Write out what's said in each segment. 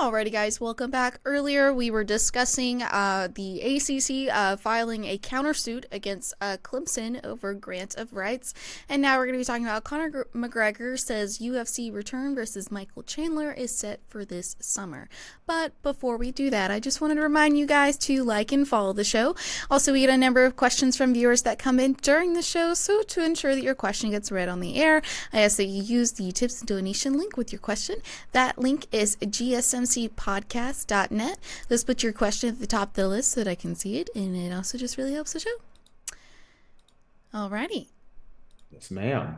Alrighty, guys, welcome back. Earlier, we were discussing the ACC filing a countersuit against Clemson over grant of rights, and now we're going to be talking about Conor McGregor says UFC return versus Michael Chandler is set for this summer. But before we do that, I just wanted to remind you guys to like and follow the show. Also, we get a number of questions from viewers that come in during the show, so to ensure that your question gets read on the air, I ask that you use the tips and donation link with your question. That link is GSMCPodcast.net. Let's put your question at the top of the list so that I can see it, and it also just really helps the show. Alrighty. Yes, ma'am.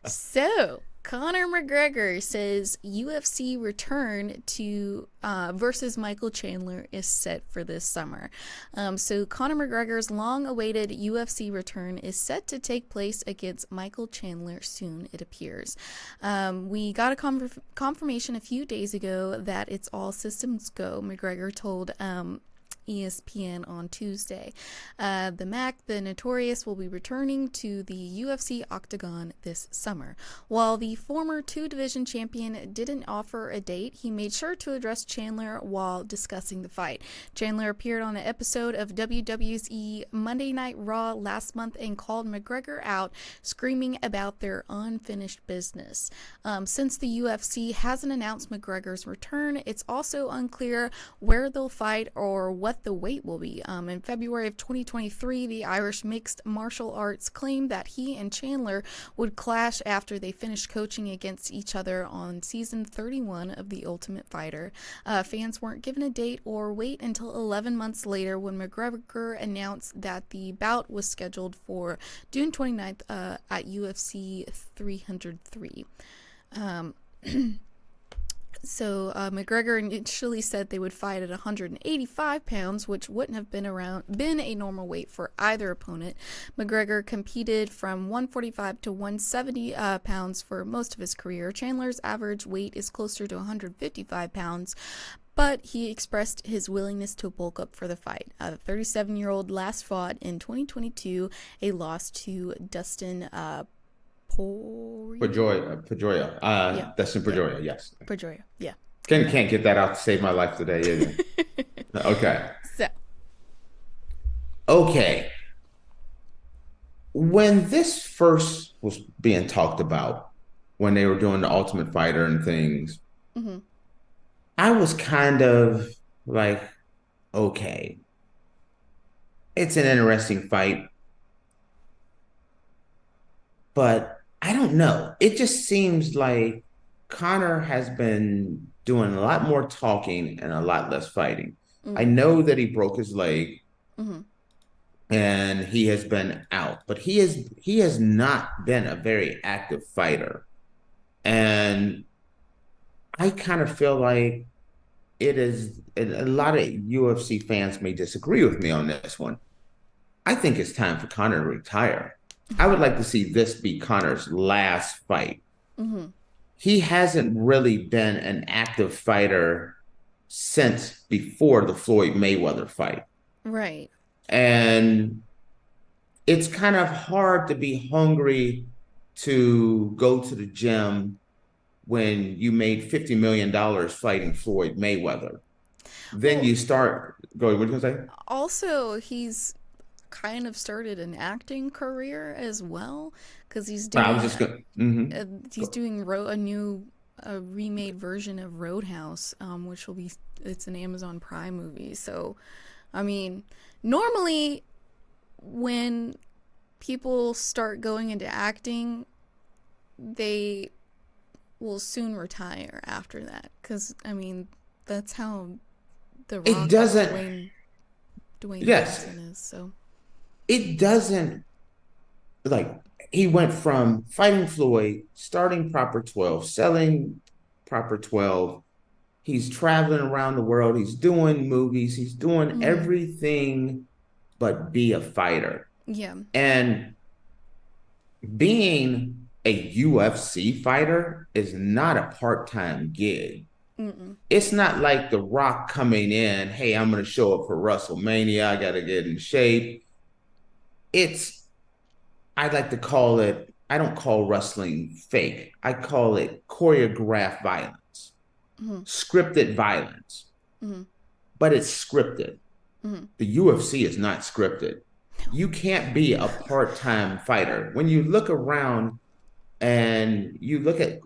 So, Conor McGregor says UFC return to versus Michael Chandler is set for this summer. So Conor McGregor's long-awaited UFC return is set to take place against Michael Chandler soon, it appears. We got a confirmation a few days ago that it's all systems go, McGregor told ESPN on Tuesday. The Mac, the Notorious, will be returning to the UFC Octagon this summer. While the former two-division champion didn't offer a date, he made sure to address Chandler while discussing the fight. Chandler appeared on an episode of WWE's Monday Night Raw last month and called McGregor out, screaming about their unfinished business. Since the UFC hasn't announced McGregor's return, it's also unclear where they'll fight or what the weight will be. In February of 2023, the Irish mixed martial arts claimed that he and Chandler would clash after they finished coaching against each other on season 31 of The Ultimate Fighter. Fans weren't given a date or weight until 11 months later when McGregor announced that the bout was scheduled for June 29th at UFC 303. So McGregor initially said they would fight at 185 pounds, which wouldn't have been a normal weight for either opponent. McGregor competed from 145 to 170 pounds for most of his career. Chandler's average weight is closer to 155 pounds, but he expressed his willingness to bulk up for the fight. The 37-year-old last fought in 2022, a loss to Dustin Pedroia. Yeah. Dustin Pedroia, yes. Pedroia, yeah. Can't get that out to save my life today, is it? Okay. So, Okay. When this first was being talked about, when they were doing the Ultimate Fighter and things, mhm. I was kind of like, okay, it's an interesting fight, but I don't know. It just seems like Connor has been doing a lot more talking and a lot less fighting. I Mm, know that he broke his leg mhm. and he has been out, but he has not been a very active fighter. And I kind of feel like it is a lot of UFC fans may disagree with me on this one. I think it's time for Connor to retire. I would like to see this be Connor's last fight. Mhm. He hasn't really been an active fighter since before the Floyd Mayweather fight. Right. And it's kind of hard to be hungry to go to the gym when you made $50 million fighting Floyd Mayweather. Then Well, you start going, what are you going to say? also he's kind of started an acting career as well because I was just going, uh, he's doing a remade version of Roadhouse, which will be it's an Amazon Prime movie. So, I mean, normally when people start going into acting, they will soon retire after that because I mean that's how The it Rock doesn't, Dwayne yes, Johnson is. So it doesn't like he went from fighting Floyd, starting Proper 12, selling Proper 12. He's traveling around the world. He's doing movies. He's doing mhm. everything but be a fighter. Yeah. And being a UFC fighter is not a part-time gig. Mm-mm. It's not like The Rock coming in, hey, I'm going to show up for WrestleMania. I got to get in shape. It's I like to call it, I don't call wrestling fake. I call it choreographed violence. Mm-hmm. scripted violence, Mm-hmm. but it's scripted. Mm-hmm. The UFC is not scripted. You can't be a part-time fighter. When you look around and you look at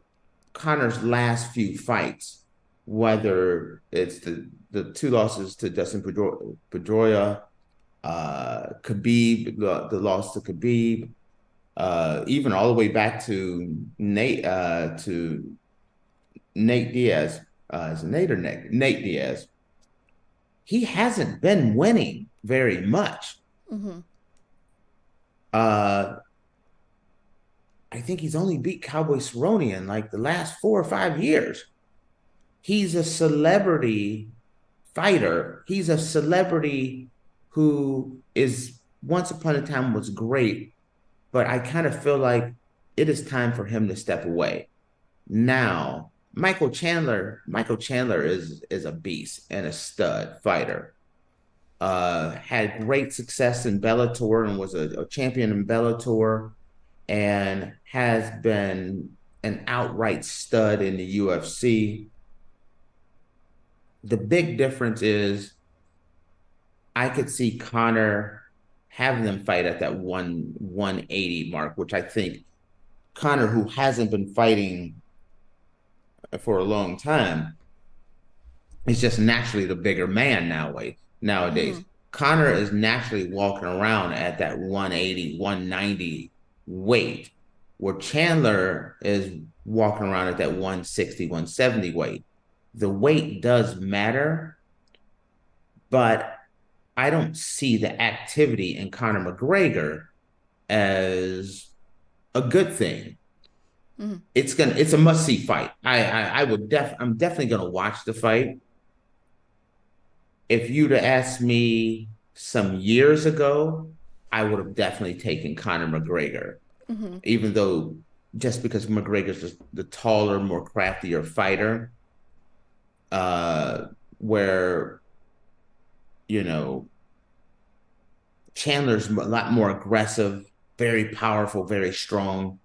Conor's last few fights, whether it's the two losses to Dustin Pedroia, Khabib, the loss to Khabib, even all the way back to Nate Diaz, is it Nate or Nate? Nate Diaz. He hasn't been winning very much. Mm-hmm. Uh, I think he's only beat Cowboy Cerrone in like the last 4 or 5 years. He's a celebrity fighter. He's a celebrity who is once upon a time was great, but I kind of feel like it is time for him to step away. Now, Michael Chandler is a beast and a stud fighter. Had great success in Bellator and was a champion in Bellator and has been an outright stud in the UFC. The big difference is I could see Conor having them fight at that 180 mark, which I think Conor, who hasn't been fighting for a long time, is just naturally the bigger man nowadays. Mm-hmm. Conor is naturally walking around at that 180, 190 weight, where Chandler is walking around at that 160, 170 weight. The weight does matter, but I don't see the activity in Conor McGregor as a good thing. Mm-hmm. It's a must see fight. I'm definitely gonna watch the fight. If you'd have asked me some years ago, I would have definitely taken Conor McGregor, Mm-hmm. even though just because McGregor's the taller, more craftier fighter, where you know Chandler's a lot more aggressive, very powerful, very strong.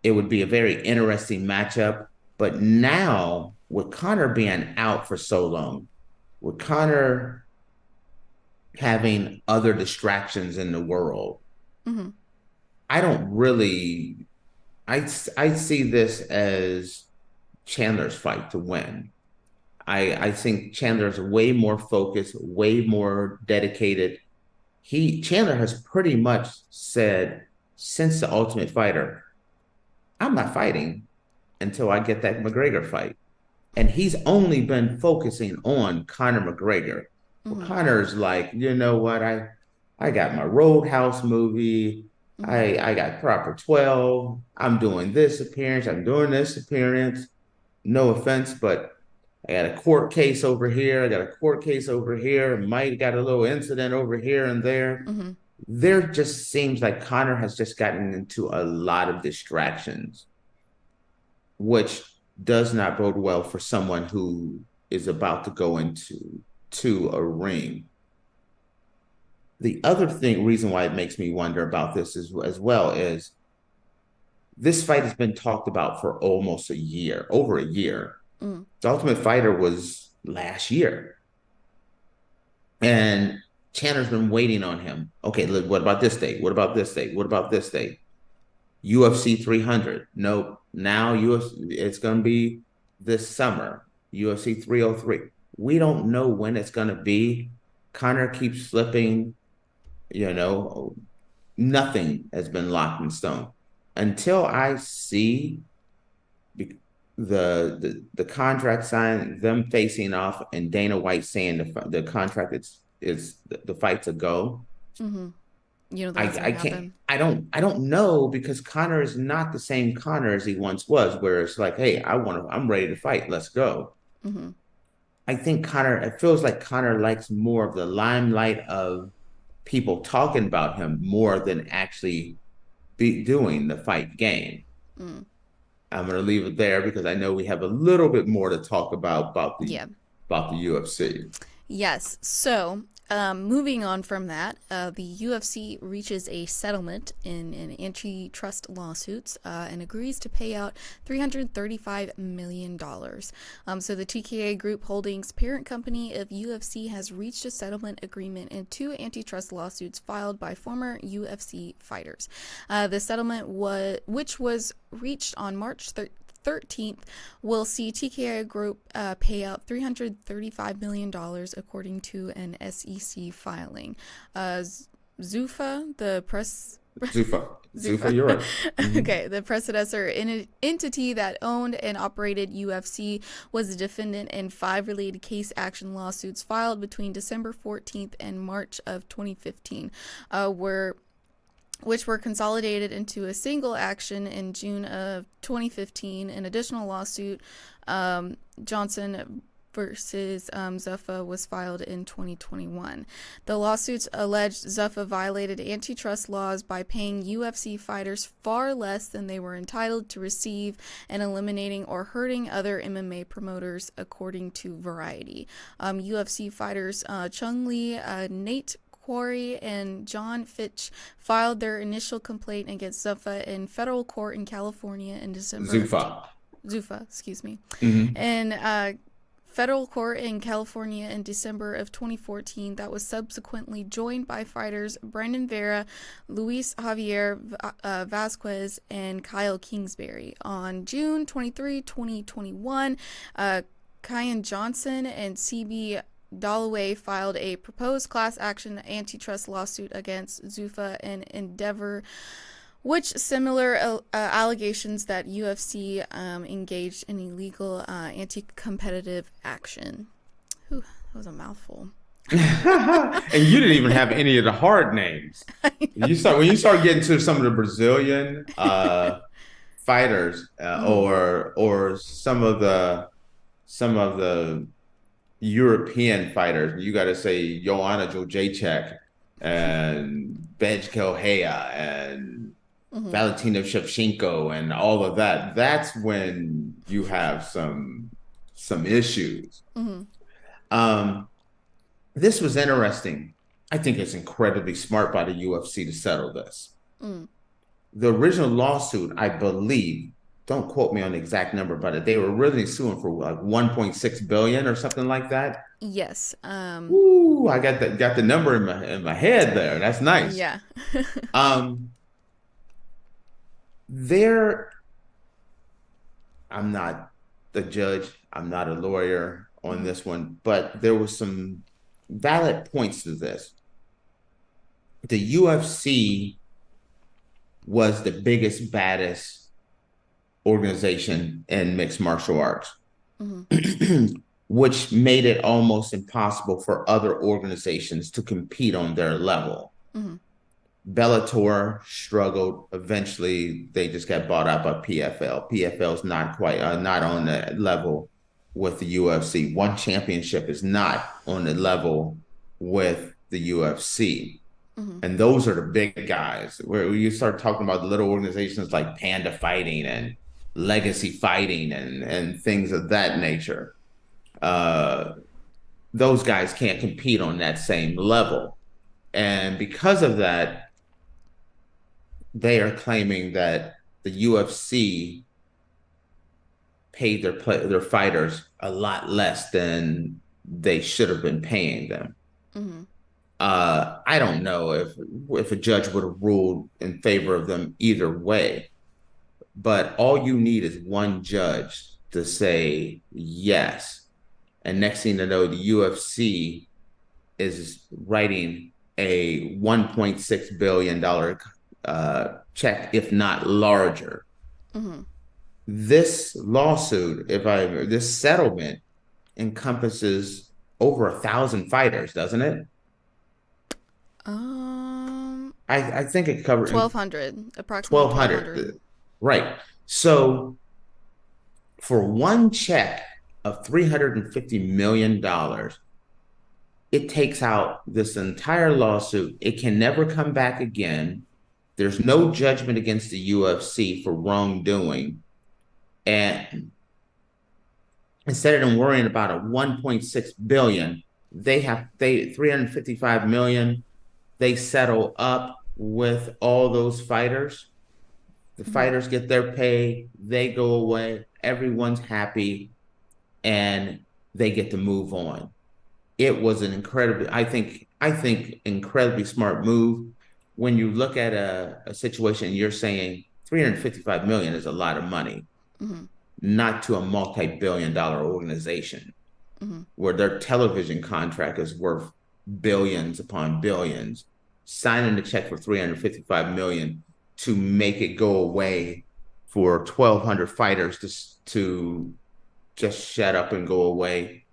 It would be a very interesting matchup. But now, with Conor being out for so long, with Conor having other distractions in the world, Mm-hmm. I don't really. I see this as Chandler's fight to win. I think Chandler's way more focused, way more dedicated. Chandler has pretty much said since the Ultimate Fighter, I'm not fighting until I get that McGregor fight. And he's only been focusing on Conor McGregor. Well, Mm-hmm. Conor's like, you know what? I got my Roadhouse movie. Mm-hmm. I got Proper 12. I'm doing this appearance. I'm doing this appearance. No offense, but I got a court case over here. I got a court case over here. Might got a little incident over here and there. Mm-hmm. There just seems like Conor has just gotten into a lot of distractions, which does not bode well for someone who is about to go into a ring. The other reason why it makes me wonder about this as well is this fight has been talked about for almost a year, over a year. Mm-hmm. The Ultimate Fighter was last year. And Chandler's been waiting on him. Okay, look, what about this date? What about this date? What about this date? UFC 300. Nope. Now it's going to be this summer. UFC 303. We don't know when it's going to be. Conor keeps slipping. Nothing has been locked in stone until I see the contract signed, them facing off, and Dana White saying the contract is the fight to go. Mm-hmm. You know that's I gonna can't happen. I don't know because Conor is not the same Conor as he once was, where it's like, hey, I'm ready to fight, let's go. Mm-hmm. I think it feels like Conor likes more of the limelight of people talking about him more than actually be doing the fight game. Mm. I'm going to leave it there because I know we have a little bit more to talk about Yeah. the UFC. Yes. So Moving on from that, the UFC reaches a settlement in antitrust lawsuits and agrees to pay out $335 million. So the TKA Group Holdings, parent company of UFC, has reached a settlement agreement in 2 antitrust lawsuits filed by former UFC fighters. The settlement, which was reached on March 13th, will see TKI Group pay out $335 million, according to an SEC filing. Zuffa, the press... Zuffa, you're right. Mm-hmm. Okay, the predecessor entity that owned and operated UFC was a defendant in 5 related case action lawsuits filed between December 14th and March of 2015, which were consolidated into a single action in June of 2015. An additional lawsuit, Johnson versus Zuffa, was filed in 2021. The lawsuits alleged Zuffa violated antitrust laws by paying UFC fighters far less than they were entitled to receive and eliminating or hurting other MMA promoters, according to Variety. UFC fighters Chung Lee, Nate Quarry, and John Fitch filed their initial complaint against Zuffa in federal court in California in December. Zuffa, excuse me. Mm-hmm. And federal court in California in December of 2014. That was subsequently joined by fighters Brandon Vera, Luis Javier Vasquez, and Kyle Kingsbury. On June 23, 2021, Kyan Johnson and CB Dalloway filed a proposed class action antitrust lawsuit against Zuffa and Endeavor, which similar allegations that UFC engaged in illegal anti-competitive action. Whew, that was a mouthful. And you didn't even have any of the hard names. When you start getting to some of the Brazilian fighters or some of the European fighters, you got to say Joanna Jędrzejczyk and Bejko Hea and Valentina Shevchenko and all of that. That's when you have some issues. This was interesting. I think it's incredibly smart by the UFC to settle this. The original lawsuit, I believe, don't quote me on the exact number, but they were really suing for like 1.6 billion or something like that. Yes. Ooh, I got the number in my head there. That's nice. Yeah. I'm not the judge. I'm not a lawyer on this one, but there was some valid points to this. The UFC was the biggest, baddest organization in mixed martial arts, which made it almost impossible for other organizations to compete on their level. Bellator struggled. Eventually, they just got bought out by PFL. PFL's not on the level with the UFC. One Championship is not on the level with the UFC. And those are the big guys. Where you start talking about the little organizations like Panda Fighting and Legacy Fighting and things of that nature, those guys can't compete on that same level. And because of that, they are claiming that the UFC paid their fighters a lot less than they should have been paying them. I don't know if a judge would have ruled in favor of them either way, but all you need is one judge to say yes. And next thing you know, the UFC is writing a $1.6 billion check, if not larger. This lawsuit, this settlement encompasses over 1,000 fighters, doesn't it? I think it covered 1,200, approximately 1,200. Right. So for one check of $350 million, it takes out this entire lawsuit. It can never come back again. There's no judgment against the UFC for wrongdoing. And instead of them worrying about a $1.6 billion, they 355 million. They settle up with all those fighters. The Mm-hmm. fighters get their pay, they go away, everyone's happy, and they get to move on. It was an incredibly, I think incredibly smart move. When you look at a situation, you're saying 355 million is a lot of money, Mm-hmm. not to a multi-billion dollar organization Mm-hmm. where their television contract is worth billions upon billions. Signing the check for 355 million to make it go away for 1,200 fighters to just shut up and go away,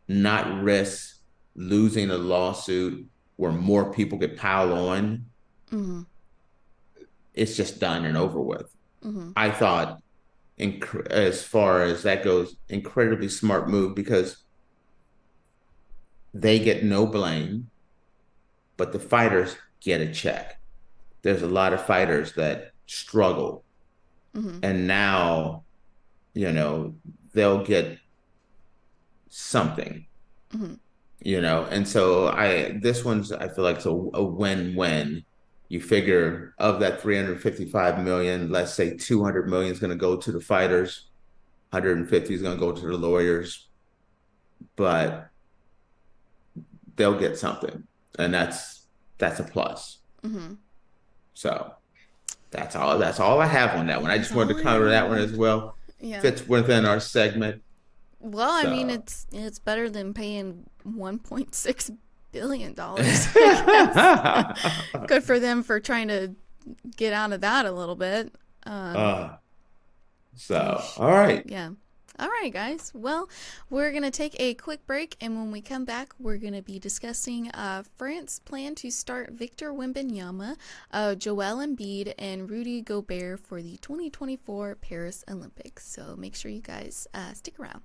not risk losing a lawsuit where more people could pile on. Mm-hmm. It's just done and over with. Mm-hmm. I thought, as far as that goes, incredibly smart move because they get no blame, but the fighters get a check. There's a lot of fighters that struggle, Mm-hmm. and now, they'll get something, Mm-hmm. and so this one's, I feel like it's a win-win. You figure of that 355 million, let's say 200 million is going to go to the fighters, 150 is going to go to the lawyers, but they'll get something, and that's a plus. Mm-hmm. So that's all I have on that one. I That's just wanted all to I have cover on that that one one. as well. Yeah. Fits within our segment. Well, I mean, So it's better than paying $1.6 billion, I guess. Good for them for trying to get out of that a little bit. uh, so Yeesh. all right. Yeah. All right, guys. Well, we're going to take a quick break, and when we come back, we're going to be discussing France's plan to start Victor Wembanyama, Joel Embiid, and Rudy Gobert for the 2024 Paris Olympics. So make sure you guys stick around.